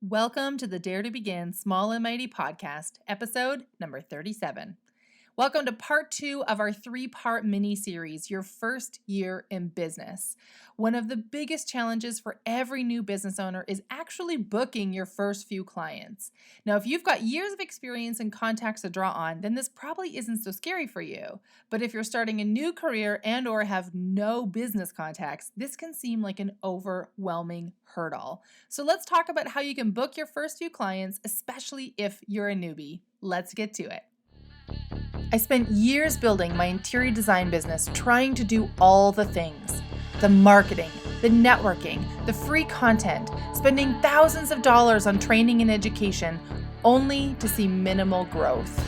Welcome to the Dare to Begin Small and Mighty podcast, episode number 37. Welcome to part 2 of our 3-part mini-series, Your First Year in Business. One of the biggest challenges for every new business owner is actually booking your first few clients. Now, if you've got years of experience and contacts to draw on, then this probably isn't so scary for you. But if you're starting a new career and or have no business contacts, this can seem like an overwhelming hurdle. So let's talk about how you can book your first few clients, especially if you're a newbie. Let's get to it. I spent years building my interior design business, trying to do all the things. The marketing, the networking, the free content, spending thousands of dollars on training and education, only to see minimal growth.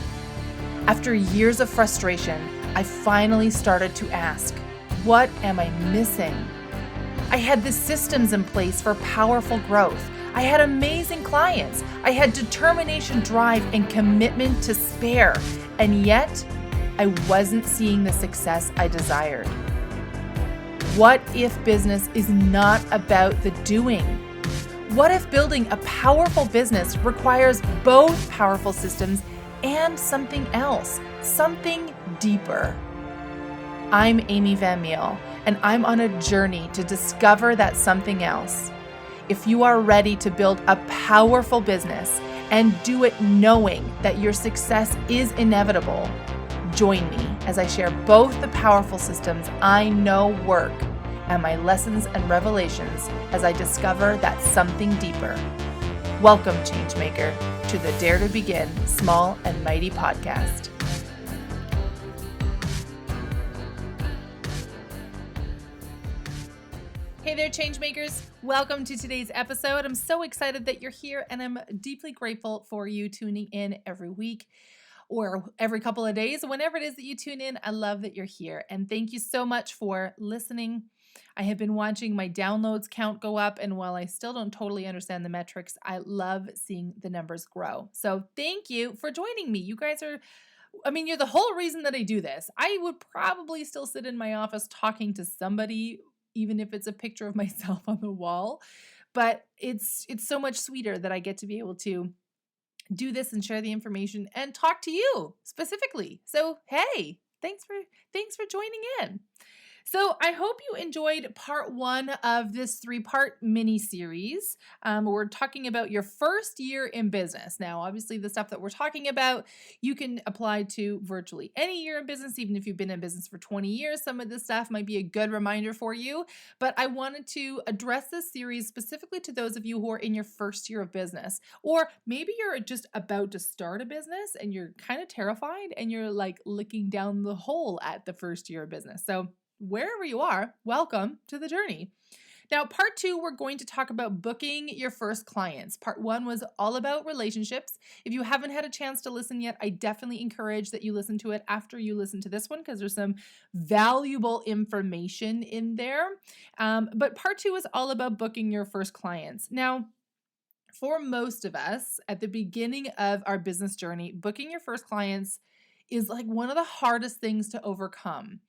After years of frustration, I finally started to ask, what am I missing? I had the systems in place for powerful growth. I had amazing clients. I had determination, drive, and commitment to spare. And yet, I wasn't seeing the success I desired. What if business is not about the doing? What if building a powerful business requires both powerful systems and something else, something deeper? I'm Amy Van Meel, and I'm on a journey to discover that something else. If you are ready to build a powerful business and do it knowing that your success is inevitable, join me as I share both the powerful systems I know work and my lessons and revelations as I discover that something deeper. Welcome, Changemaker, to the Dare to Begin Small and Mighty podcast. Hey there, Changemakers. Welcome to today's episode. I'm so excited that you're here, and I'm deeply grateful for you tuning in every week or every couple of days. Whenever it is that you tune in, I love that you're here. And thank you so much for listening. I have been watching my downloads count go up, and while I still don't totally understand the metrics, I love seeing the numbers grow. So thank you for joining me. You guys are you're the whole reason that I do this. I would probably still sit in my office talking to somebody, even if it's a picture of myself on the wall. But it's so much sweeter that I get to be able to do this and share the information and talk to you specifically. So, hey, thanks for joining in. So I hope you enjoyed part 1 of this 3-part mini-series. We're talking about your first year in business. Now, obviously, the stuff that we're talking about, you can apply to virtually any year in business, even if you've been in business for 20 years. Some of this stuff might be a good reminder for you. But I wanted to address this series specifically to those of you who are in your first year of business. Or maybe you're just about to start a business and you're kind of terrified and you're like looking down the hole at the first year of business. So wherever you are, welcome to the journey. Now, part 2, we're going to talk about booking your first clients. Part 1 was all about relationships. If you haven't had a chance to listen yet, I definitely encourage that you listen to it after you listen to this one because there's some valuable information in there. But part 2 is all about booking your first clients. Now, for most of us, at the beginning of our business journey, booking your first clients is like one of the hardest things to overcome.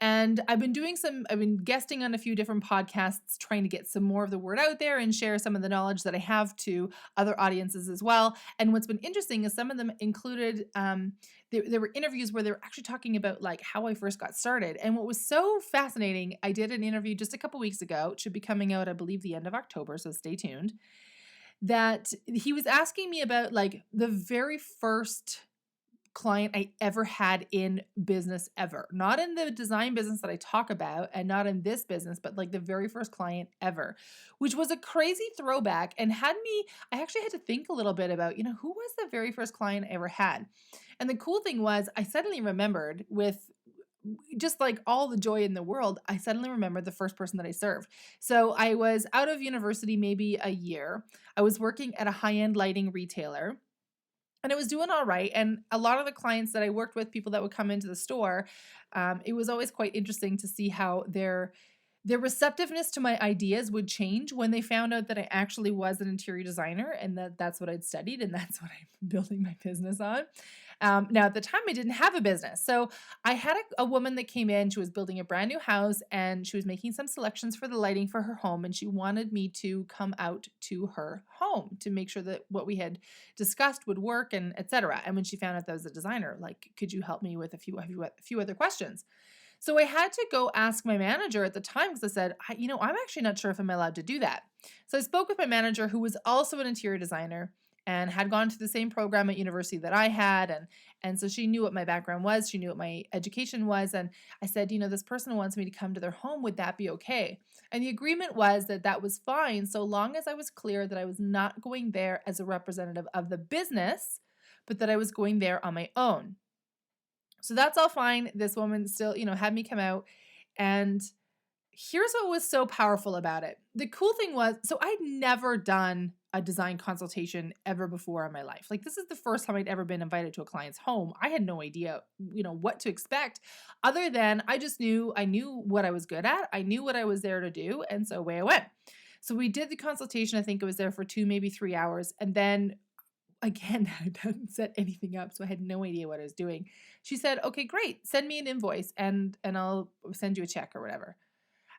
And I've been guesting on a few different podcasts, trying to get some more of the word out there and share some of the knowledge that I have to other audiences as well. And what's been interesting is some of them included, there were interviews where they were actually talking about like how I first got started. And what was so fascinating, I did an interview just a couple weeks ago. It should be coming out, I believe, the end of October, so stay tuned. That he was asking me about like the very first client I ever had in business ever. Not in the design business that I talk about and not in this business, but like the very first client ever, which was a crazy throwback and I actually had to think a little bit about, who was the very first client I ever had? And the cool thing was I suddenly remembered with just like all the joy in the world, I suddenly remembered the first person that I served. So I was out of university maybe a year. I was working at a high-end lighting retailer. And it was doing all right. And a lot of the clients that I worked with, people that would come into the store, it was always quite interesting to see how their Their receptiveness to my ideas would change when they found out that I actually was an interior designer and that that's what I'd studied and that's what I'm building my business on. Now, at the time, I didn't have a business. So I had a woman that came in. She was building a brand new house and she was making some selections for the lighting for her home. And she wanted me to come out to her home to make sure that what we had discussed would work and etc. And when she found out that I was a designer, like, could you help me with a few other questions? So I had to go ask my manager at the time because I said, I'm actually not sure if I'm allowed to do that. So I spoke with my manager, who was also an interior designer and had gone to the same program at university that I had. And so she knew what my background was. She knew what my education was. And I said, this person wants me to come to their home. Would that be okay? And the agreement was that that was fine, so long as I was clear that I was not going there as a representative of the business, but that I was going there on my own. So that's all fine. This woman still, had me come out. And here's what was so powerful about it. The cool thing was, so I'd never done a design consultation ever before in my life. Like, this is the first time I'd ever been invited to a client's home. I had no idea, what to expect, other than I knew what I was good at. I knew what I was there to do. And so away I went. So we did the consultation. I think it was there for 2, maybe 3 hours. And then again, I hadn't set anything up, so I had no idea what I was doing. She said, "Okay, great. Send me an invoice and I'll send you a check or whatever."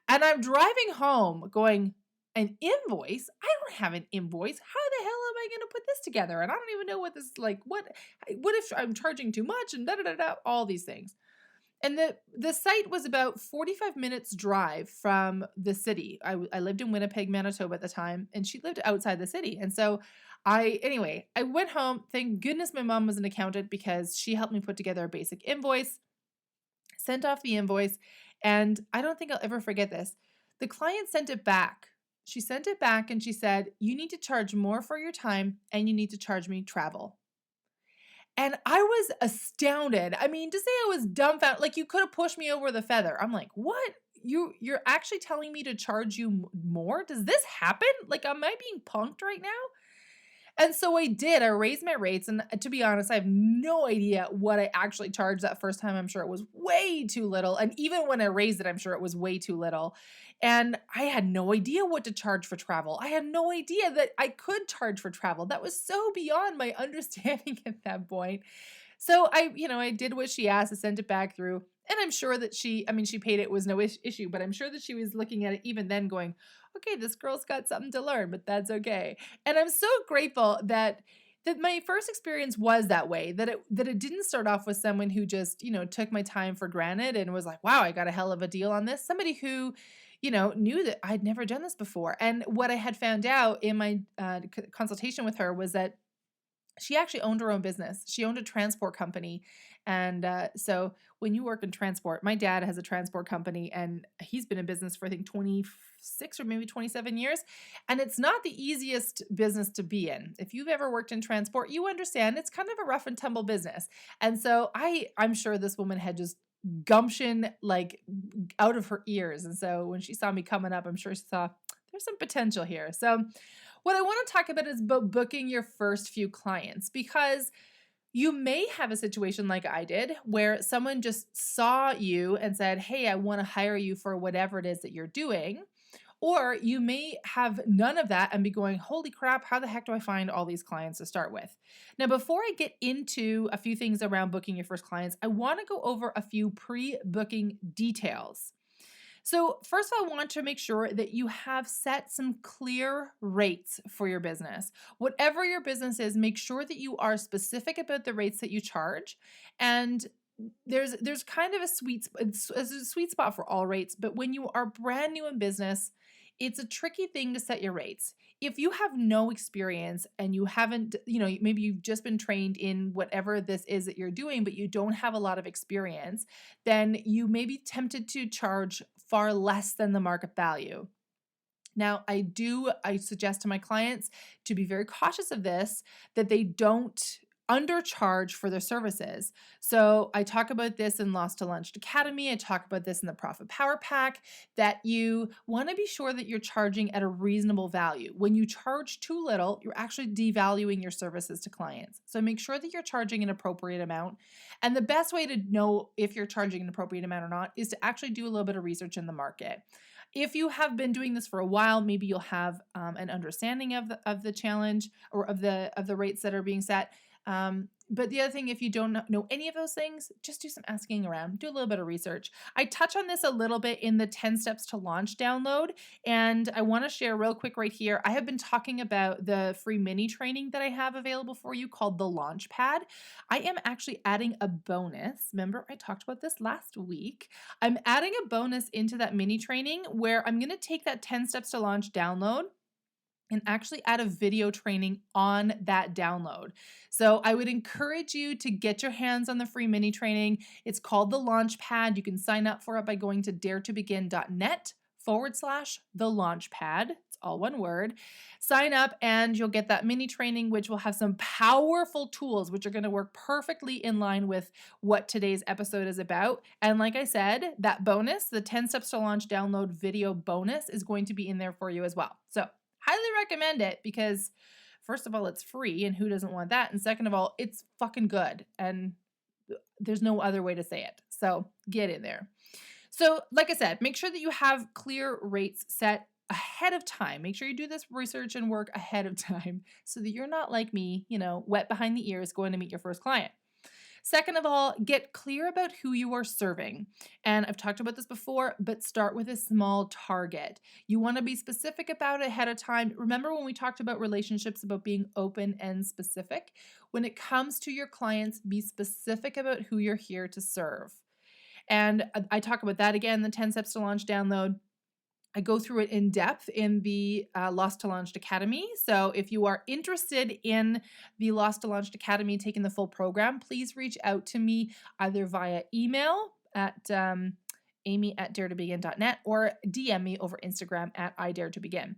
And I'm driving home going, "An invoice? I don't have an invoice. How the hell am I going to put this together? And I don't even know what this like what if I'm charging too much and da da da da all these things." And the site was about 45 minutes drive from the city. I lived in Winnipeg, Manitoba at the time, and she lived outside the city. And so I went home. Thank goodness my mom was an accountant because she helped me put together a basic invoice, sent off the invoice, and I don't think I'll ever forget this. The client sent it back. She sent it back and she said, "You need to charge more for your time and you need to charge me travel." And I was astounded. I mean, to say I was dumbfounded, like, you could have pushed me over the feather. I'm like, "What? You're actually telling me to charge you more? Does this happen? Like, am I being punked right now?" And so I did. I raised my rates. And to be honest, I have no idea what I actually charged that first time. I'm sure it was way too little. And even when I raised it, I'm sure it was way too little. And I had no idea what to charge for travel. I had no idea that I could charge for travel. That was so beyond my understanding at that point. So I did what she asked. I sent it back through. And I'm sure that she paid it, was no issue, but I'm sure that she was looking at it even then going, "Okay, this girl's got something to learn, but that's okay." And I'm so grateful that my first experience was that way, that it didn't start off with someone who just, took my time for granted and was like, "Wow, I got a hell of a deal on this." Somebody who, knew that I'd never done this before. And what I had found out in my consultation with her was that she actually owned her own business. She owned a transport company. And so when you work in transport, my dad has a transport company and he's been in business for, I think, 26 or maybe 27 years. And it's not the easiest business to be in. If you've ever worked in transport, you understand it's kind of a rough and tumble business. And so I'm sure this woman had just gumption like out of her ears. And so when she saw me coming up, I'm sure she saw there's some potential here. So what I want to talk about is about booking your first few clients, because you may have a situation like I did where someone just saw you and said, "Hey, I want to hire you for whatever it is that you're doing." Or you may have none of that and be going, "Holy crap, how the heck do I find all these clients to start with?" Now, before I get into a few things around booking your first clients, I want to go over a few pre-booking details. So first of all, I want to make sure that you have set some clear rates for your business. Whatever your business is, make sure that you are specific about the rates that you charge. And there's kind of it's a sweet spot for all rates, but when you are brand new in business, it's a tricky thing to set your rates. If you have no experience and you haven't, maybe you've just been trained in whatever this is that you're doing, but you don't have a lot of experience, then you may be tempted to charge far less than the market value. Now, I suggest to my clients to be very cautious of this, that they don't undercharge for their services. So I talk about this in Lost to Launched Academy. I talk about this in the Profit Power Pack, that you want to be sure that you're charging at a reasonable value. When you charge too little, you're actually devaluing your services to clients. So make sure that you're charging an appropriate amount. And the best way to know if you're charging an appropriate amount or not is to actually do a little bit of research in the market. If you have been doing this for a while, maybe you'll have an understanding of the challenge or of the rates that are being set. But the other thing, if you don't know any of those things, just do some asking around, do a little bit of research. I touch on this a little bit in the 10 Steps to Launch download, and I want to share real quick right here. I have been talking about the free mini training that I have available for you called the Launch Pad. I am actually adding a bonus. Remember, I talked about this last week. I'm adding a bonus into that mini training where I'm going to take that 10 Steps to Launch download and actually add a video training on that download. So I would encourage you to get your hands on the free mini training. It's called the Launch Pad. You can sign up for it by going to daretobegin.net/the launch pad. It's all one word. Sign up and you'll get that mini training, which will have some powerful tools, which are going to work perfectly in line with what today's episode is about. And like I said, that bonus, the 10 Steps to Launch download video bonus, is going to be in there for you as well. So highly recommend it because, first of all, it's free and who doesn't want that? And second of all, it's fucking good and there's no other way to say it. So get in there. So like I said, make sure that you have clear rates set ahead of time. Make sure you do this research and work ahead of time so that you're not like me, wet behind the ears going to meet your first client. Second of all, get clear about who you are serving. And I've talked about this before, but start with a small target. You want to be specific about it ahead of time. Remember when we talked about relationships, about being open and specific? When it comes to your clients, be specific about who you're here to serve. And I talk about that again, the 10 Steps to Launch download. I go through it in depth in the Lost to Launched Academy. So if you are interested in the Lost to Launched Academy, taking the full program, please reach out to me either via email at amy@daretobegin.net or DM me over Instagram at idaretobegin.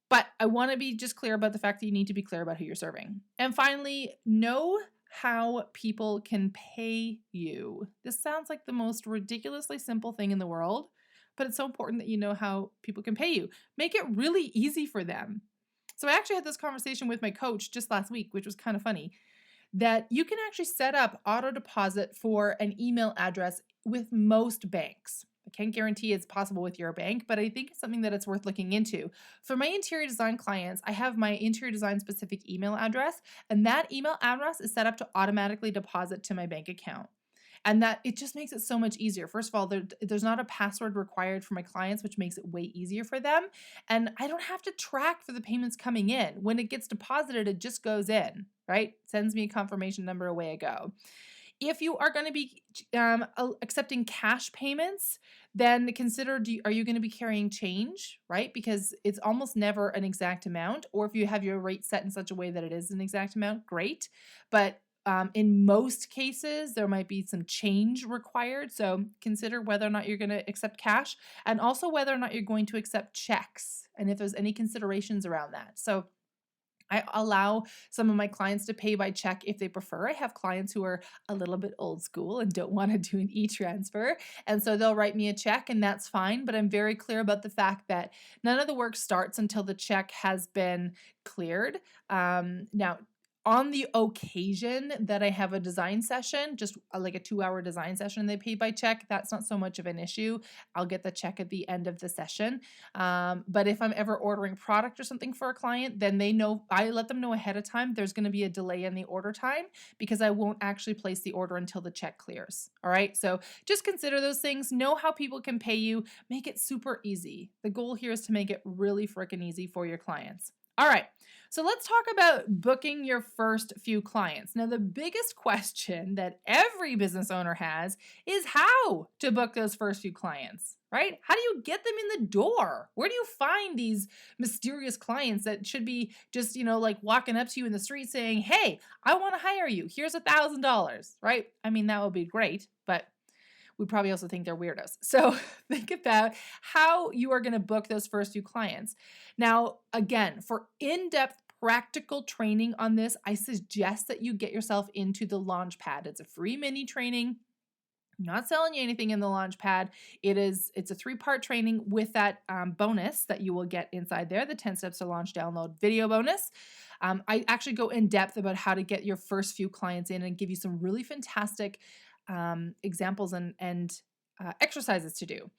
But I want to be just clear about the fact that you need to be clear about who you're serving. And finally, know how people can pay you. This sounds like the most ridiculously simple thing in the world, but it's so important that you know how people can pay you. Make it really easy for them. So I actually had this conversation with my coach just last week, which was kind of funny, that you can actually set up auto deposit for an email address with most banks. I can't guarantee it's possible with your bank, but I think it's something that it's worth looking into. For my interior design clients, I have my interior design specific email address, and that email address is set up to automatically deposit to my bank account. And that it just makes it so much easier. First of all, there's not a password required for my clients, which makes it way easier for them. And I don't have to track for the payments coming in. When it gets deposited, it just goes in, right? Sends me a confirmation number, away I go. If you are going to be accepting cash payments, then consider, are you going to be carrying change, right? Because it's almost never an exact amount. Or if you have your rate set in such a way that it is an exact amount, great. But in most cases, there might be some change required. So consider whether or not you're going to accept cash and also whether or not you're going to accept checks and if there's any considerations around that. So I allow some of my clients to pay by check if they prefer. I have clients who are a little bit old school and don't want to do an e-transfer. And so they'll write me a check and that's fine. But I'm very clear about the fact that none of the work starts until the check has been cleared. Now, on the occasion that I have a design session, just like a 2-hour design session, they pay by check, that's not so much of an issue. I'll get the check at the end of the session. But if I'm ever ordering product or something for a client, then they know, I let them know ahead of time there's going to be a delay in the order time because I won't actually place the order until the check clears. All right. So just consider those things. Know how people can pay you. Make it super easy. The goal here is to make it really freaking easy for your clients. All right, so let's talk about booking your first few clients. Now, the biggest question that every business owner has is how to book those first few clients, right? How do you get them in the door? Where do you find these mysterious clients that should be just, like walking up to you in the street saying, hey, I want to hire you. Here's $1,000, right? I mean, that would be great, but we probably also think they're weirdos. So think about how you are going to book those first few clients. Now, again, for in-depth practical training on this, I suggest that you get yourself into the Launchpad. It's a free mini training. I'm not selling you anything in the Launchpad. It's a 3-part training with that bonus that you will get inside there, the 10 Steps to Launch download video bonus. I actually go in depth about how to get your first few clients in and give you some really fantastic examples and exercises to do.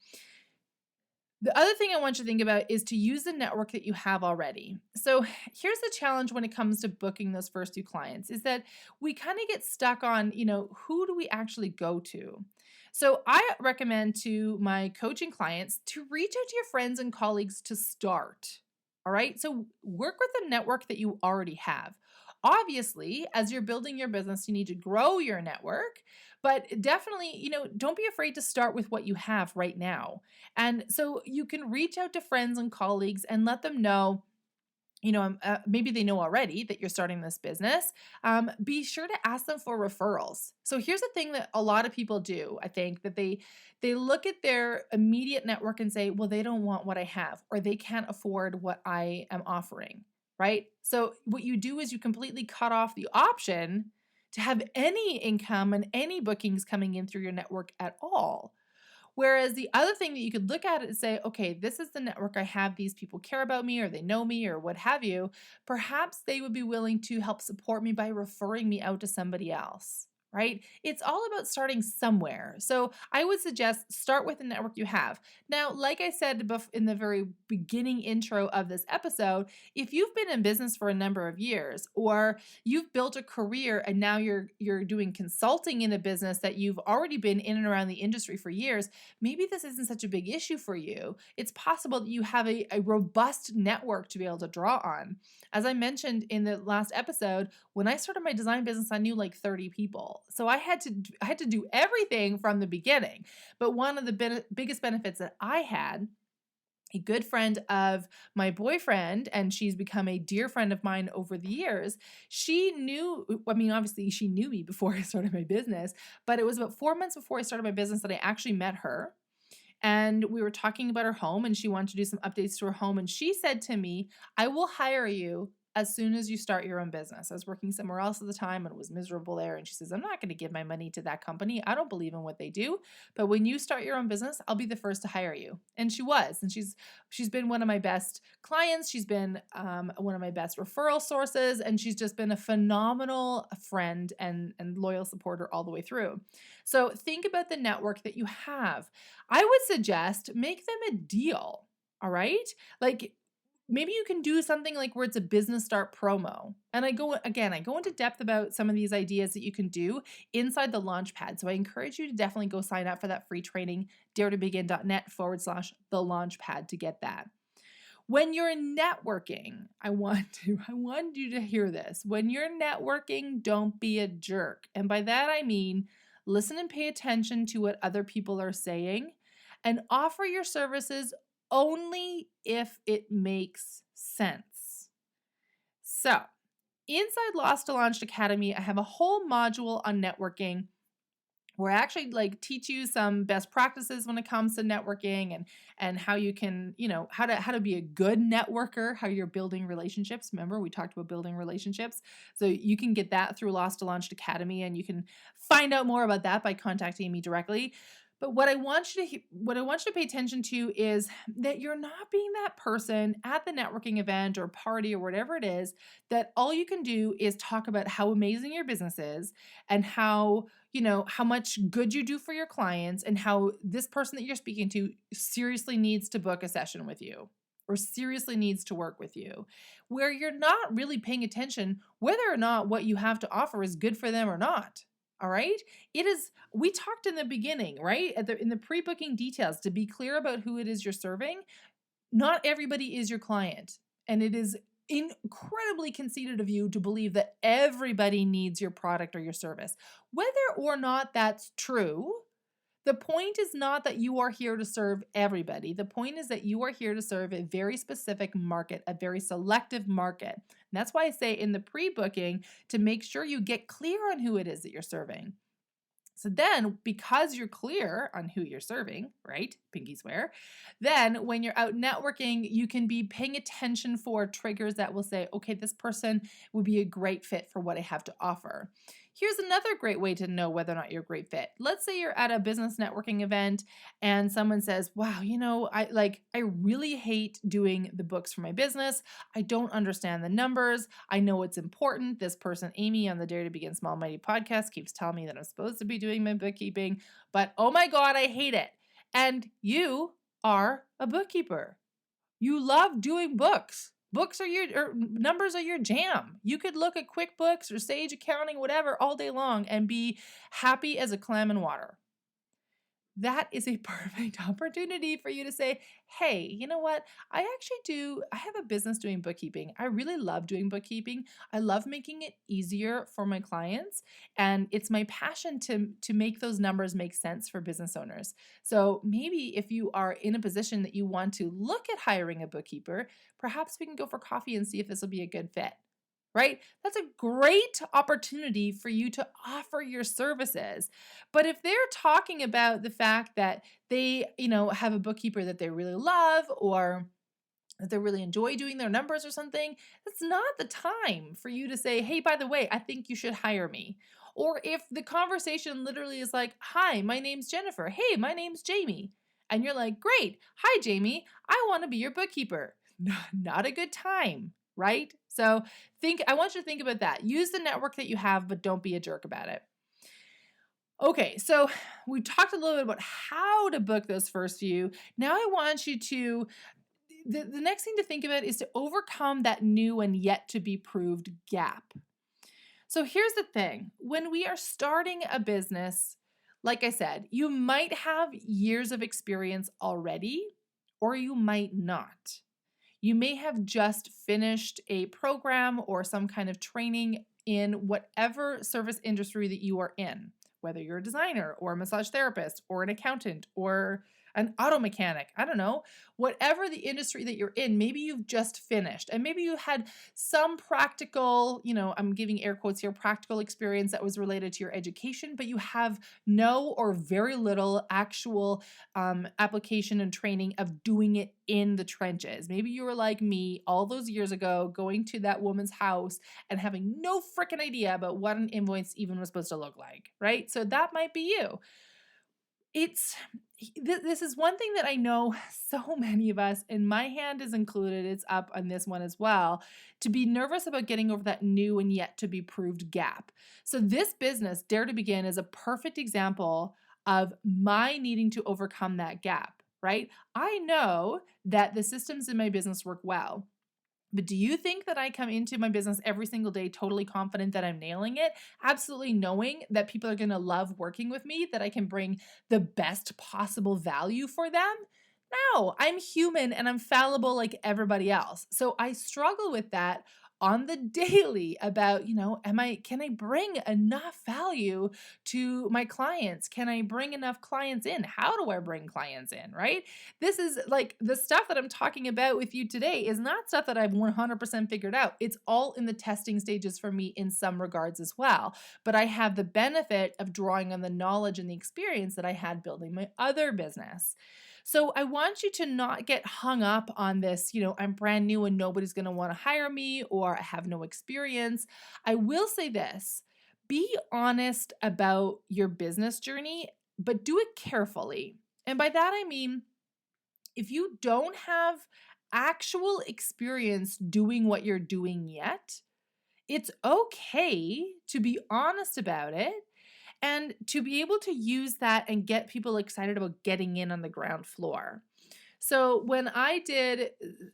The other thing I want you to think about is to use the network that you have already. So here's the challenge when it comes to booking those first two clients is that we kind of get stuck on, who do we actually go to? So I recommend to my coaching clients to reach out to your friends and colleagues to start. All right. So work with the network that you already have. Obviously, as you're building your business, you need to grow your network, but definitely, don't be afraid to start with what you have right now. And so you can reach out to friends and colleagues and let them know, maybe they know already that you're starting this business. Be sure to ask them for referrals. So here's the thing that a lot of people do. I think that they look at their immediate network and say, well, they don't want what I have, or they can't afford what I am offering. Right. So what you do is you completely cut off the option to have any income and any bookings coming in through your network at all. Whereas the other thing that you could look at it and say, okay, this is the network I have. These people care about me or they know me or what have you. Perhaps they would be willing to help support me by referring me out to somebody else. Right? It's all about starting somewhere. So I would suggest start with the network you have. Now, like I said in the very beginning intro of this episode, if you've been in business for a number of years or you've built a career and now you're doing consulting in a business that you've already been in and around the industry for years, maybe this isn't such a big issue for you. It's possible that you have a robust network to be able to draw on. As I mentioned in the last episode, when I started my design business, I knew like 30 people. So I had to do everything from the beginning. But one of the biggest benefits that I had, a good friend of my boyfriend, and she's become a dear friend of mine over the years. She knew, I mean, obviously she knew me before I started my business, but it was about 4 months before I started my business that I actually met her. And we were talking about her home and she wanted to do some updates to her home. And she said to me, I will hire you as soon as you start your own business. I was working somewhere else at the time and was miserable there. And she says, I'm not going to give my money to that company. I don't believe in what they do. But when you start your own business, I'll be the first to hire you. And she was. And she's been one of my best clients. She's been one of my best referral sources. And she's just been a phenomenal friend and loyal supporter all the way through. So think about the network that you have. I would suggest make them a deal. All right. Like maybe you can do something like where it's a business start promo. And I go into depth about some of these ideas that you can do inside the Launchpad. So I encourage you to definitely go sign up for that free training, daretobegin.net/the Launchpad to get that. When you're networking, I want you to hear this. When you're networking, don't be a jerk. And by that I mean listen and pay attention to what other people are saying and offer your services only if it makes sense. So, inside Lost to Launched Academy, I have a whole module on networking where I actually teach you some best practices when it comes to networking and how you can, how to be a good networker, how you're building relationships. Remember, we talked about building relationships. So you can get that through Lost to Launched Academy, and you can find out more about that by contacting me directly. But what I want you to pay attention to is that you're not being that person at the networking event or party or whatever it is that all you can do is talk about how amazing your business is and how much good you do for your clients and how this person that you're speaking to seriously needs to book a session with you or seriously needs to work with you, where you're not really paying attention whether or not what you have to offer is good for them or not. All right. It is, we talked in the beginning, right? In the pre-booking details to be clear about who it is you're serving. Not everybody is your client. And it is incredibly conceited of you to believe that everybody needs your product or your service. Whether or not that's true, the point is not that you are here to serve everybody. The point is that you are here to serve a very specific market, a very selective market. And that's why I say in the pre-booking to make sure you get clear on who it is that you're serving. So then, because you're clear on who you're serving, right? Pinky swear. Then when you're out networking, you can be paying attention for triggers that will say, okay, this person would be a great fit for what I have to offer. Here's another great way to know whether or not you're a great fit. Let's say you're at a business networking event and someone says, wow, I really hate doing the books for my business. I don't understand the numbers. I know it's important. This person, Amy, on the Dare to Begin Small Mighty podcast keeps telling me that I'm supposed to be doing my bookkeeping, but oh my God, I hate it. And you are a bookkeeper. You love doing books. Books are or numbers are your jam. You could look at QuickBooks or Sage Accounting, whatever, all day long and be happy as a clam in water. That is a perfect opportunity for you to say, hey, you know what? I have a business doing bookkeeping. I really love doing bookkeeping. I love making it easier for my clients. And it's my passion to make those numbers make sense for business owners. So maybe if you are in a position that you want to look at hiring a bookkeeper, perhaps we can go for coffee and see if this will be a good fit. Right? That's a great opportunity for you to offer your services. But if they're talking about the fact that they, have a bookkeeper that they really love or that they really enjoy doing their numbers or something, that's not the time for you to say, hey, by the way, I think you should hire me. Or if the conversation literally is like, hi, my name's Jennifer. Hey, my name's Jamie. And you're like, great. Hi, Jamie. I want to be your bookkeeper. Not a good time, right? So I want you to think about that. Use the network that you have, but don't be a jerk about it. Okay, so we talked a little bit about how to book those first few. Now I want you to, the next thing to think about is to overcome that new and yet to be proved gap. So here's the thing. When we are starting a business, like I said, you might have years of experience already, or you might not. You may have just finished a program or some kind of training in whatever service industry that you are in, whether you're a designer or a massage therapist or an accountant or an auto mechanic. I don't know. Whatever the industry that you're in, maybe you've just finished and maybe you had some practical, I'm giving air quotes here, practical experience that was related to your education, but you have no or very little actual application and training of doing it in the trenches. Maybe you were like me all those years ago, going to that woman's house and having no freaking idea about what an invoice even was supposed to look like, right? So that might be you. This is one thing that I know so many of us, and my hand is included, it's up on this one as well, to be nervous about getting over that new and yet to be proved gap. So this business, Dare to Begin, is a perfect example of my needing to overcome that gap, right? I know that the systems in my business work well. But do you think that I come into my business every single day totally confident that I'm nailing it? Absolutely knowing that people are going to love working with me, that I can bring the best possible value for them? No, I'm human and I'm fallible like everybody else. So I struggle with that on the daily about, can I bring enough value to my clients? Can I bring enough clients in? How do I bring clients in, right? This is like the stuff that I'm talking about with you today is not stuff that I've 100% figured out. It's all in the testing stages for me in some regards as well. But I have the benefit of drawing on the knowledge and the experience that I had building my other business. So I want you to not get hung up on this, I'm brand new and nobody's going to want to hire me or I have no experience. I will say this, be honest about your business journey, but do it carefully. And by that, I mean, if you don't have actual experience doing what you're doing yet, it's okay to be honest about it and to be able to use that and get people excited about getting in on the ground floor. So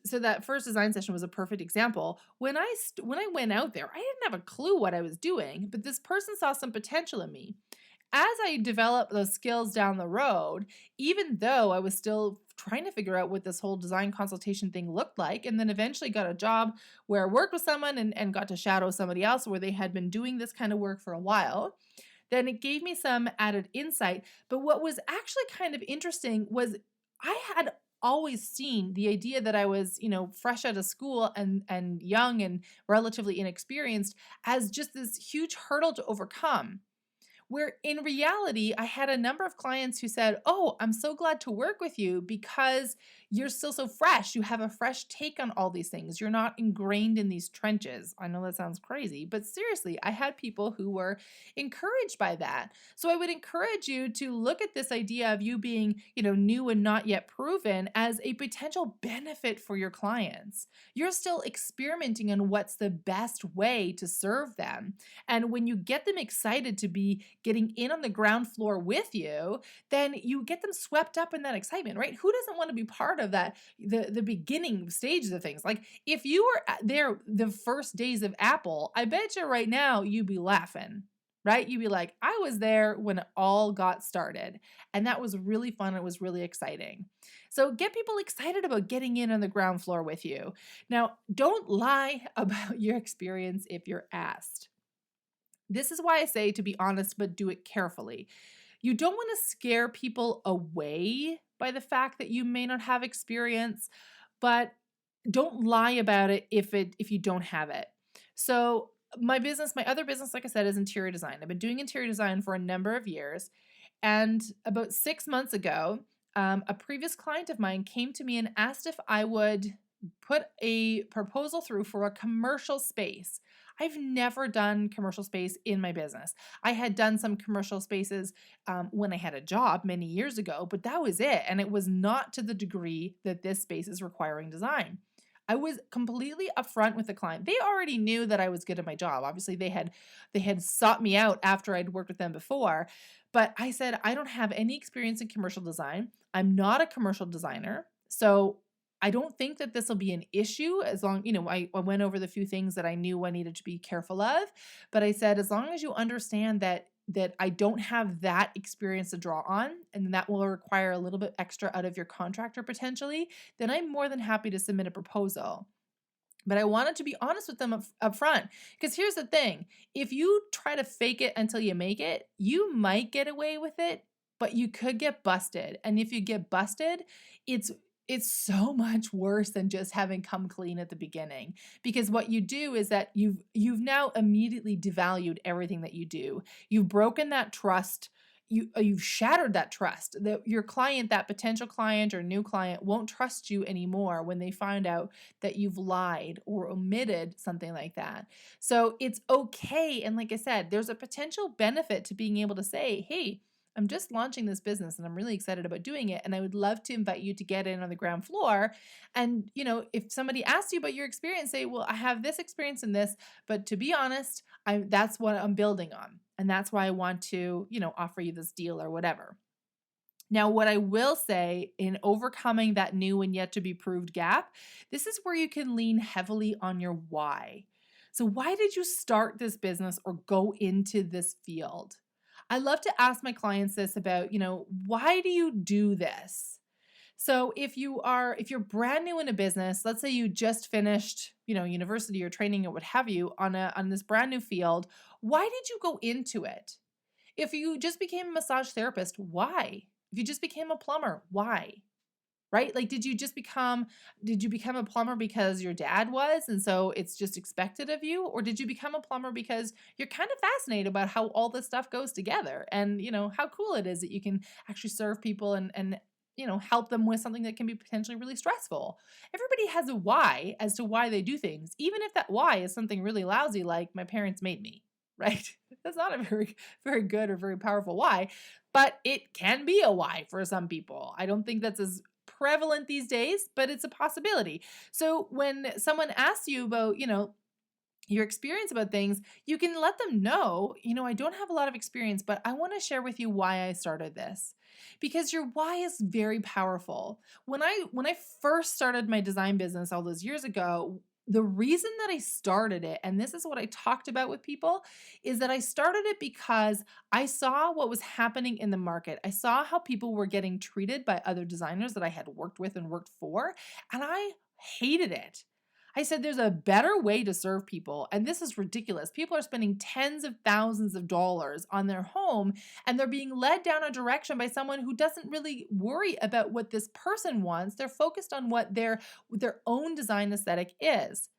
so that first design session was a perfect example. When I went out there, I didn't have a clue what I was doing, but this person saw some potential in me. As I developed those skills down the road, even though I was still trying to figure out what this whole design consultation thing looked like, and then eventually got a job where I worked with someone and got to shadow somebody else where they had been doing this kind of work for a while, then it gave me some added insight. But what was actually kind of interesting was I had always seen the idea that I was, fresh out of school and young and relatively inexperienced as just this huge hurdle to overcome. Where in reality, I had a number of clients who said, oh, I'm so glad to work with you because you're still so fresh. You have a fresh take on all these things. You're not ingrained in these trenches. I know that sounds crazy, but seriously, I had people who were encouraged by that. So I would encourage you to look at this idea of you being, new and not yet proven as a potential benefit for your clients. You're still experimenting on what's the best way to serve them. And when you get them excited to be getting in on the ground floor with you, then you get them swept up in that excitement, right? Who doesn't want to be part of that, the beginning stages of things? Like if you were there the first days of Apple, I bet you right now you'd be laughing, right? You'd be like, I was there when it all got started. And that was really fun. It was really exciting. So get people excited about getting in on the ground floor with you. Now, don't lie about your experience if you're asked. This is why I say to be honest, but do it carefully. You don't want to scare people away by the fact that you may not have experience, but don't lie about it if you don't have it. So my other business, like I said, is interior design. I've been doing interior design for a number of years. And about 6 months ago, a previous client of mine came to me and asked if I would put a proposal through for a commercial space. I've never done commercial space in my business. I had done some commercial spaces when I had a job many years ago, but that was it. And it was not to the degree that this space is requiring design. I was completely upfront with the client. They already knew that I was good at my job. Obviously, they had sought me out after I'd worked with them before. But I said, I don't have any experience in commercial design. I'm not a commercial designer. So I don't think that this will be an issue as long, I went over the few things that I knew I needed to be careful of. But I said, as long as you understand that I don't have that experience to draw on, and that will require a little bit extra out of your contractor potentially, then I'm more than happy to submit a proposal. But I wanted to be honest with them up front. Because here's the thing. If you try to fake it until you make it, you might get away with it, but you could get busted. And if you get busted, it's so much worse than just having come clean at the beginning. Because what you do is that you've now immediately devalued everything that you do. You've broken that trust. You've shattered that trust. That your client, that potential client or new client, won't trust you anymore when they find out that you've lied or omitted something like that. So it's okay. And like I said, there's a potential benefit to being able to say, hey, I'm just launching this business and I'm really excited about doing it. And I would love to invite you to get in on the ground floor. And, if somebody asks you about your experience, say, well, I have this experience in this, but to be honest, that's what I'm building on. And that's why I want to, offer you this deal or whatever. Now, what I will say in overcoming that new and yet to be proved gap, this is where you can lean heavily on your why. So why did you start this business or go into this field? I love to ask my clients this about, why do you do this? So if you're brand new in a business, let's say you just finished, university or training or what have you on this brand new field, why did you go into it? If you just became a massage therapist, why? If you just became a plumber, why? Right? Like, did you become a plumber because your dad was, and so it's just expected of you? Or did you become a plumber because you're kind of fascinated about how all this stuff goes together and, how cool it is that you can actually serve people and help them with something that can be potentially really stressful. Everybody has a why as to why they do things, even if that why is something really lousy, like my parents made me, right? That's not a very, very good or very powerful why, but it can be a why for some people. I don't think that's as prevalent these days, but it's a possibility. So when someone asks you about, your experience about things, you can let them know, I don't have a lot of experience, but I want to share with you why I started this. Because your why is very powerful. When I first started my design business all those years ago, the reason that I started it, and this is what I talked about with people, is that I started it because I saw what was happening in the market. I saw how people were getting treated by other designers that I had worked with and worked for, and I hated it. I said, there's a better way to serve people. And this is ridiculous. People are spending tens of thousands of dollars on their home, and they're being led down a direction by someone who doesn't really worry about what this person wants. They're focused on what their own design aesthetic is.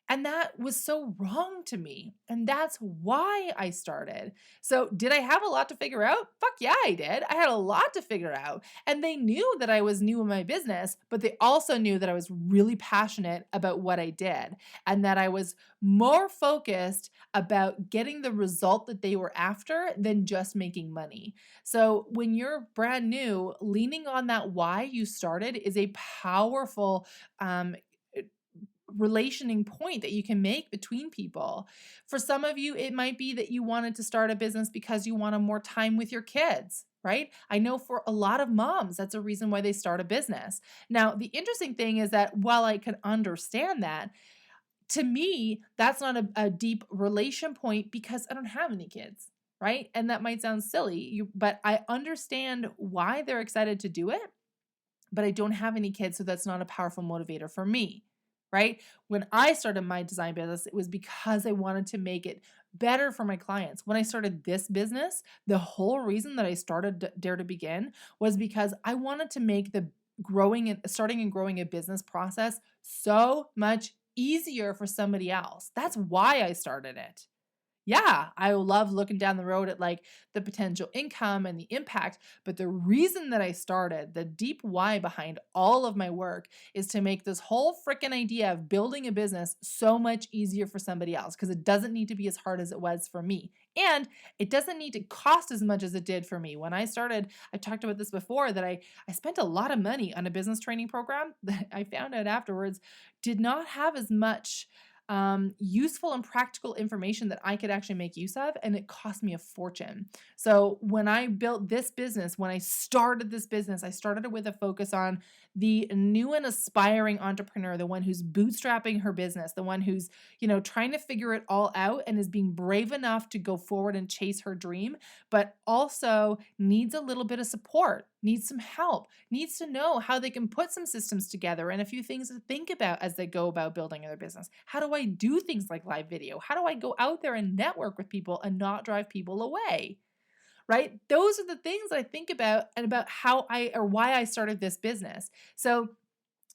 And that was so wrong to me. And that's why I started. So, did I have a lot to figure out? Fuck yeah, I did. I had a lot to figure out. And they knew that I was new in my business, but they also knew that I was really passionate about what I did and that I was more focused about getting the result that they were after than just making money. So, when you're brand new, leaning on that why you started is a powerful relationing point that you can make between people. For some of you, it might be that you wanted to start a business because you wanted more time with your kids, right? I know for a lot of moms, that's a reason why they start a business. Now, the interesting thing is that while I can understand that, to me, that's not a deep relation point because I don't have any kids, right? And that might sound silly, but I understand why they're excited to do it, but I don't have any kids, so that's not a powerful motivator for me, right? When I started my design business, it was because I wanted to make it better for my clients. When I started this business, the whole reason that I started Dare to Begin was because I wanted to make the starting and growing a business process so much easier for somebody else. That's why I started it. Yeah, I love looking down the road at like the potential income and the impact. But the reason that I started, the deep why behind all of my work, is to make this whole freaking idea of building a business so much easier for somebody else because it doesn't need to be as hard as it was for me. And it doesn't need to cost as much as it did for me. When I started, I talked about this before, that I spent a lot of money on a business training program that I found out afterwards did not have as much useful and practical information that I could actually make use of, and it cost me a fortune. So when I built this business, when I started this business, I started it with a focus on the new and aspiring entrepreneur, the one who's bootstrapping her business, the one who's, trying to figure it all out and is being brave enough to go forward and chase her dream, but also needs a little bit of support, needs some help, needs to know how they can put some systems together and a few things to think about as they go about building their business. How do I do things like live video? How do I go out there and network with people and not drive people away? Right? Those are the things that I think about and about why I started this business. So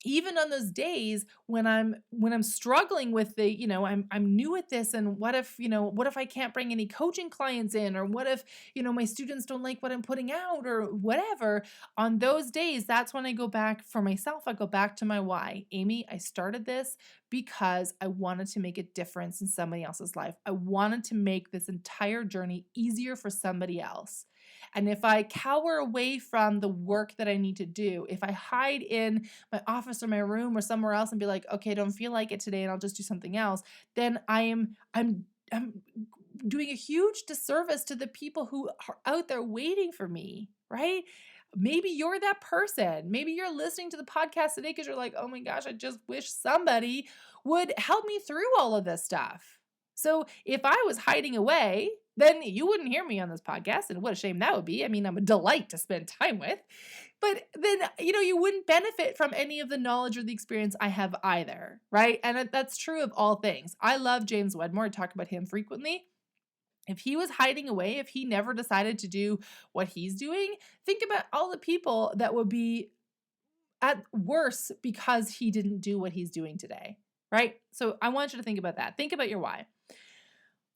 even on those days when I'm struggling with I'm new at this, and what if I can't bring any coaching clients in, or what if my students don't like what I'm putting out, or whatever, on those days, that's when I go back for myself. I go back to my why. Amy, I started this because I wanted to make a difference in somebody else's life. I wanted to make this entire journey easier for somebody else. And if I cower away from the work that I need to do, if I hide in my office or my room or somewhere else and be like, okay, I don't feel like it today and I'll just do something else, then I'm doing a huge disservice to the people who are out there waiting for me, right? Maybe you're that person. Maybe you're listening to the podcast today because you're like, oh my gosh, I just wish somebody would help me through all of this stuff. So if I was hiding away, then you wouldn't hear me on this podcast. And what a shame that would be. I mean, I'm a delight to spend time with. But then, you wouldn't benefit from any of the knowledge or the experience I have either, right? And that's true of all things. I love James Wedmore. I talk about him frequently. If he was hiding away, if he never decided to do what he's doing, think about all the people that would be at worse because he didn't do what he's doing today, right? So I want you to think about that. Think about your why.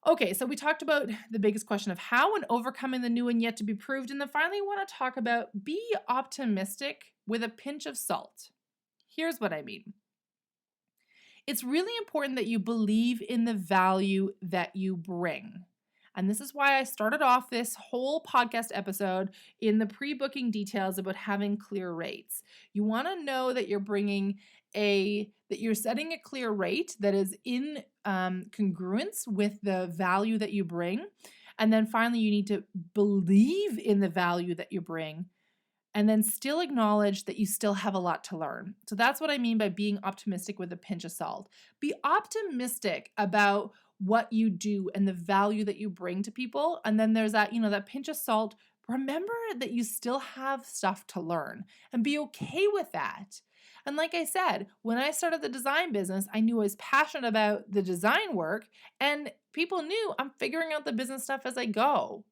Okay, so we talked about the biggest question of how and overcoming the new and yet to be proved. And then finally, I want to talk about be optimistic with a pinch of salt. Here's what I mean. It's really important that you believe in the value that you bring. And this is why I started off this whole podcast episode in the pre-booking details about having clear rates. You want to know that that you're setting a clear rate that is in congruence with the value that you bring. And then finally, you need to believe in the value that you bring, and then still acknowledge that you still have a lot to learn. So that's what I mean by being optimistic with a pinch of salt. Be optimistic about what you do and the value that you bring to people. And then there's that, that pinch of salt. Remember that you still have stuff to learn, and be okay with that. And like I said, when I started the design business, I knew I was passionate about the design work, and people knew I'm figuring out the business stuff as I go.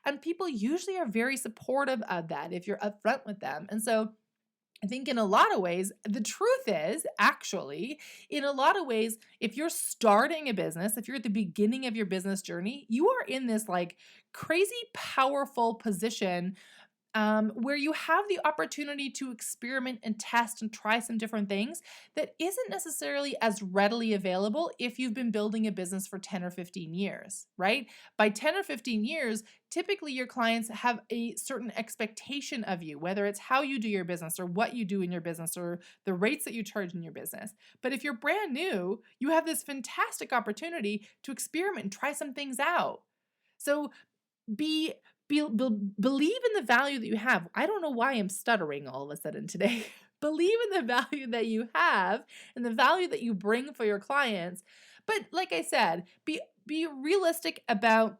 And people usually are very supportive of that if you're upfront with them. And so I think in a lot of ways, the truth is actually, in a lot of ways, if you're starting a business, if you're at the beginning of your business journey, you are in this like crazy powerful position where you have the opportunity to experiment and test and try some different things that isn't necessarily as readily available if you've been building a business for 10 or 15 years, right? By 10 or 15 years, typically your clients have a certain expectation of you, whether it's how you do your business or what you do in your business or the rates that you charge in your business. But if you're brand new, you have this fantastic opportunity to experiment and try some things out. So be, believe in the value that you have. I don't know why I'm stuttering all of a sudden today. Believe in the value that you have and the value that you bring for your clients. But like I said, be realistic about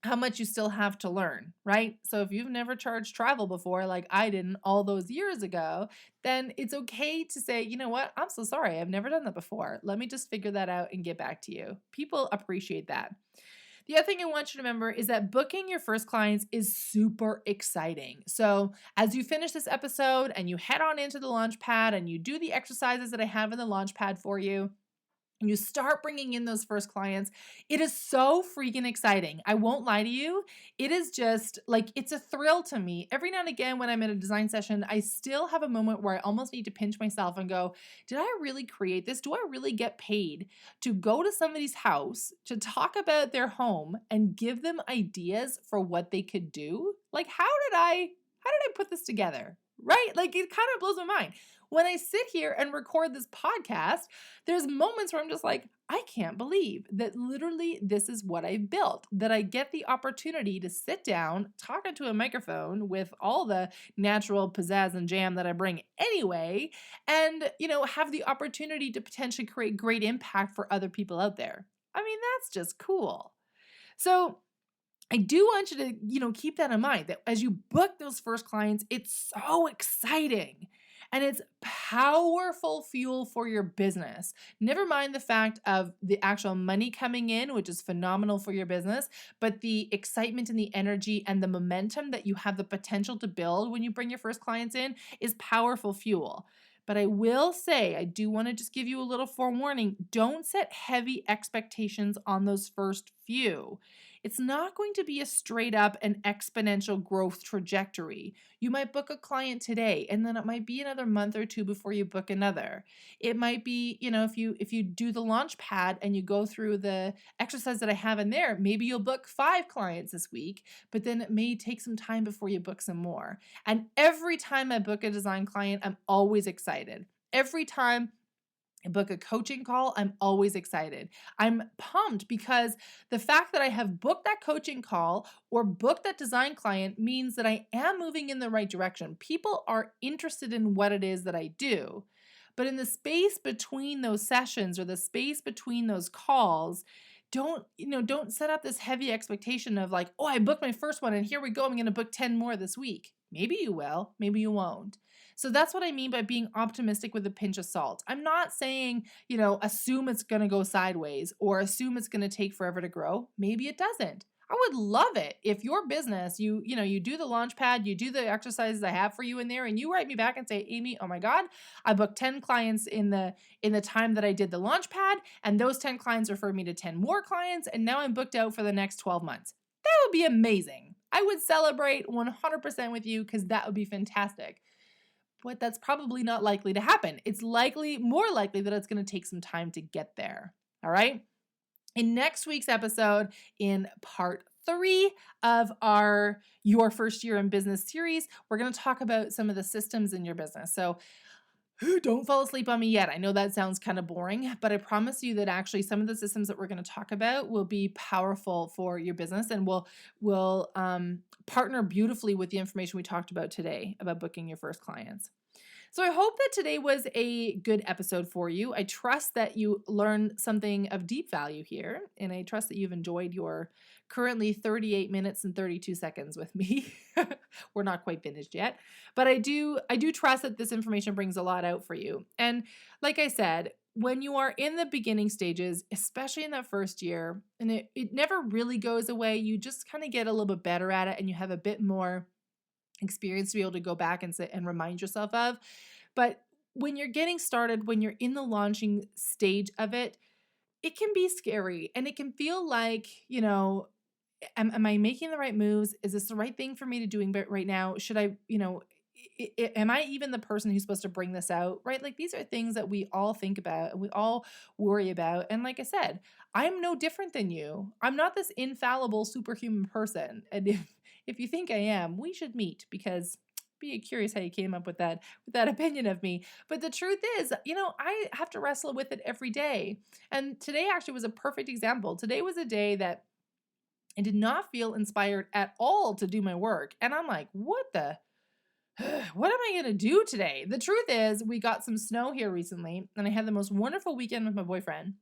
how much you still have to learn, right? So if you've never charged travel before, like I didn't all those years ago, then it's okay to say, you know what? I'm so sorry. I've never done that before. Let me just figure that out and get back to you. People appreciate that. The other thing I want you to remember is that booking your first clients is super exciting. So, as you finish this episode and you head on into the launch pad and you do the exercises that I have in the launch pad for you, and you start bringing in those first clients, it is so freaking exciting. I won't lie to you. It is just like, it's a thrill to me. Every now and again, when I'm in a design session, I still have a moment where I almost need to pinch myself and go, did I really create this? Do I really get paid to go to somebody's house to talk about their home and give them ideas for what they could do? Like, how did I put this together? Right? Like, it kind of blows my mind. When I sit here and record this podcast, there's moments where I'm just like, I can't believe that literally this is what I've built, that I get the opportunity to sit down, talk into a microphone with all the natural pizzazz and jam that I bring anyway, and, have the opportunity to potentially create great impact for other people out there. I mean, that's just cool. So, I do want you to, keep that in mind that as you book those first clients, it's so exciting and it's powerful fuel for your business. Never mind the fact of the actual money coming in, which is phenomenal for your business, but the excitement and the energy and the momentum that you have the potential to build when you bring your first clients in is powerful fuel. But I will say, I do want to just give you a little forewarning. Don't set heavy expectations on those first few. It's not going to be a straight up and exponential growth trajectory. You might book a client today and then it might be another month or two before you book another. It might be, if you do the launch pad and you go through the exercise that I have in there, maybe you'll book 5 clients this week, but then it may take some time before you book some more. And every time I book a design client, I'm always excited. Every time I book a coaching call, I'm always excited. I'm pumped because the fact that I have booked that coaching call or booked that design client means that I am moving in the right direction. People are interested in what it is that I do. But in the space between those sessions or the space between those calls, don't set up this heavy expectation of like, oh, I booked my first one and here we go. I'm going to book 10 more this week. Maybe you will, maybe you won't. So that's what I mean by being optimistic with a pinch of salt. I'm not saying, assume it's going to go sideways or assume it's going to take forever to grow. Maybe it doesn't. I would love it if your business, you do the launch pad, you do the exercises I have for you in there, and you write me back and say, Amy, oh my God, I booked 10 clients in the time that I did the launch pad, and those 10 clients referred me to 10 more clients, and now I'm booked out for the next 12 months. That would be amazing. I would celebrate 100% with you because that would be fantastic. But that's probably not likely to happen. It's more likely that it's going to take some time to get there. All right. In next week's episode, in part 3 of our Your First Year in Business series, we're going to talk about some of the systems in your business. So don't fall asleep on me yet. I know that sounds kind of boring, but I promise you that actually some of the systems that we're going to talk about will be powerful for your business and will partner beautifully with the information we talked about today about booking your first clients. So I hope that today was a good episode for you. I trust that you learned something of deep value here, and I trust that you've enjoyed your currently 38 minutes and 32 seconds with me. We're not quite finished yet, but I do trust that this information brings a lot out for you. And like I said, when you are in the beginning stages, especially in that first year, and it never really goes away, you just kind of get a little bit better at it and you have a bit more experience to be able to go back and sit and remind yourself of. But when you're getting started, when you're in the launching stage of it, it can be scary and it can feel like, am I making the right moves? Is this the right thing for me to doing right now? Should I, am I even the person who's supposed to bring this out? Right? Like these are things that we all think about and we all worry about. And like I said, I'm no different than you. I'm not this infallible superhuman person. And if you think I am, we should meet because be curious how you came up with that opinion of me. But the truth is, I have to wrestle with it every day. And today actually was a perfect example. Today was a day that I did not feel inspired at all to do my work. And I'm like, what am I going to do today? The truth is, we got some snow here recently, and I had the most wonderful weekend with my boyfriend.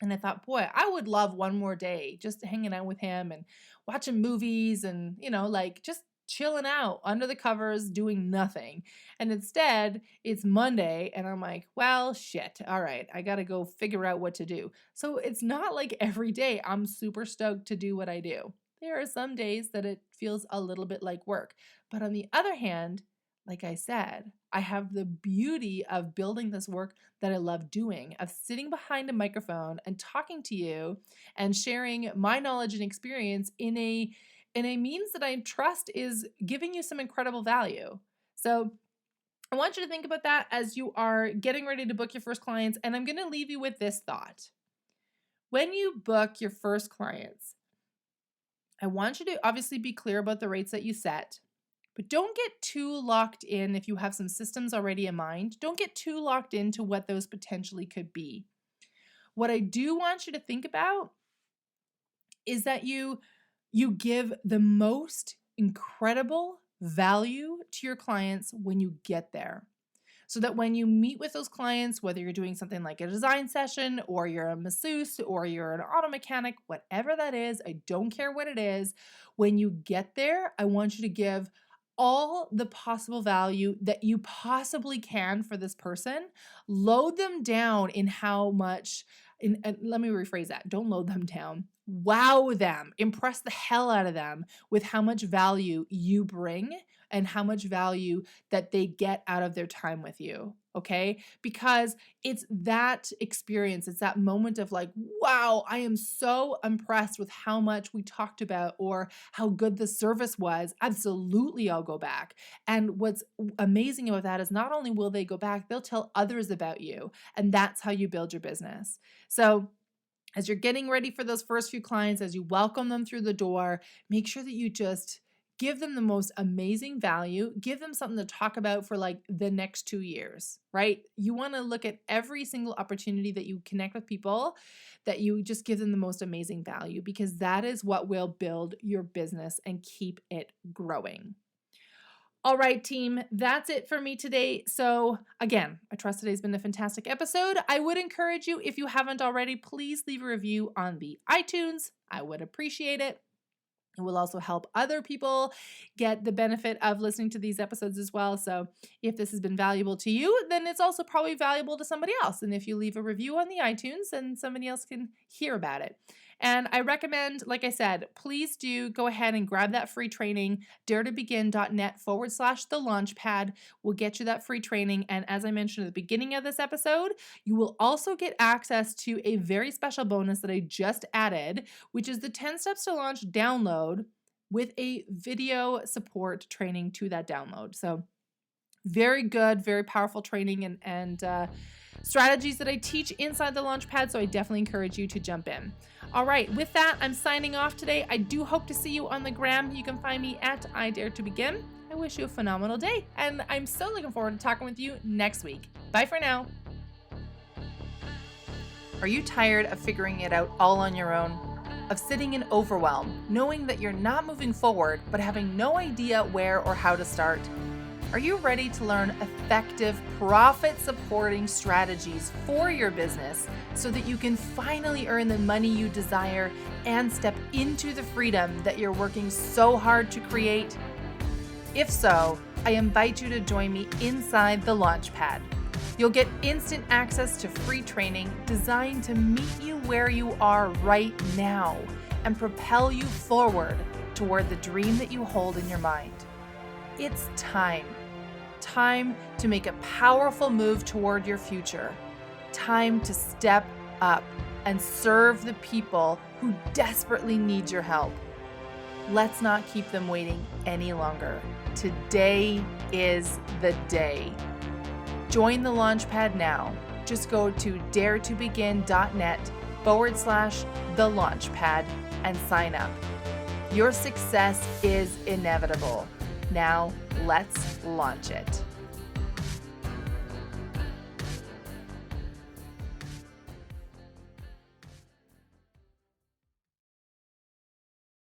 And I thought, boy, I would love one more day just hanging out with him and watching movies and, like just chilling out under the covers, doing nothing. And instead, it's Monday, and I'm like, well, shit. All right, I got to go figure out what to do. So it's not like every day I'm super stoked to do what I do. There are some days that it feels a little bit like work. But on the other hand, like I said, I have the beauty of building this work that I love doing, of sitting behind a microphone and talking to you and sharing my knowledge and experience in a means that I trust is giving you some incredible value. So I want you to think about that as you are getting ready to book your first clients. And I'm going to leave you with this thought. When you book your first clients, I want you to obviously be clear about the rates that you set. But don't get too locked in if you have some systems already in mind. Don't get too locked into what those potentially could be. What I do want you to think about is that you give the most incredible value to your clients when you get there. So that when you meet with those clients, whether you're doing something like a design session or you're a masseuse or you're an auto mechanic, whatever that is, I don't care what it is. When you get there, I want you to give all the possible value that you possibly can for this person. Load them down in how much, and let me rephrase that. Don't load them down. Wow them. Impress the hell out of them with how much value you bring and how much value that they get out of their time with you. Okay? Because it's that experience, it's that moment of like, wow, I am so impressed with how much we talked about or how good the service was. Absolutely, I'll go back. And what's amazing about that is not only will they go back, they'll tell others about you. And that's how you build your business. So as you're getting ready for those first few clients, as you welcome them through the door, make sure that you just give them the most amazing value, give them something to talk about for like the next 2 years, right? You want to look at every single opportunity that you connect with people, that you just give them the most amazing value, because that is what will build your business and keep it growing. All right, team, that's it for me today. So again, I trust today's been a fantastic episode. I would encourage you, if you haven't already, please leave a review on the iTunes. I would appreciate it. It will also help other people get the benefit of listening to these episodes as well. So if this has been valuable to you, then it's also probably valuable to somebody else. And if you leave a review on the iTunes, then somebody else can hear about it. And I recommend, like I said, please do go ahead and grab that free training. daretobegin.net/the launchpad will get you that free training. And as I mentioned at the beginning of this episode, you will also get access to a very special bonus that I just added, which is the 10 Steps to Launch download with a video support training to that download. So very good, very powerful training and strategies that I teach inside the Launchpad. So I definitely encourage you to jump in. All right, with that, I'm signing off today. I do hope to see you on the gram. You can find me at I Dare to Begin. I wish you a phenomenal day, and I'm so looking forward to talking with you next week. Bye for now. Are you tired of figuring it out all on your own? Of sitting in overwhelm, knowing that you're not moving forward, but having no idea where or how to start? Are you ready to learn effective profit-supporting strategies for your business so that you can finally earn the money you desire and step into the freedom that you're working so hard to create? If so, I invite you to join me inside the Launchpad. You'll get instant access to free training designed to meet you where you are right now and propel you forward toward the dream that you hold in your mind. It's time to make a powerful move toward your future. Time to step up and serve the people who desperately need your help. Let's not keep them waiting any longer. Today is the day. Join the Launchpad now. Just go to daretobegin.net/the Launchpad and sign up. Your success is inevitable. Now let's launch it.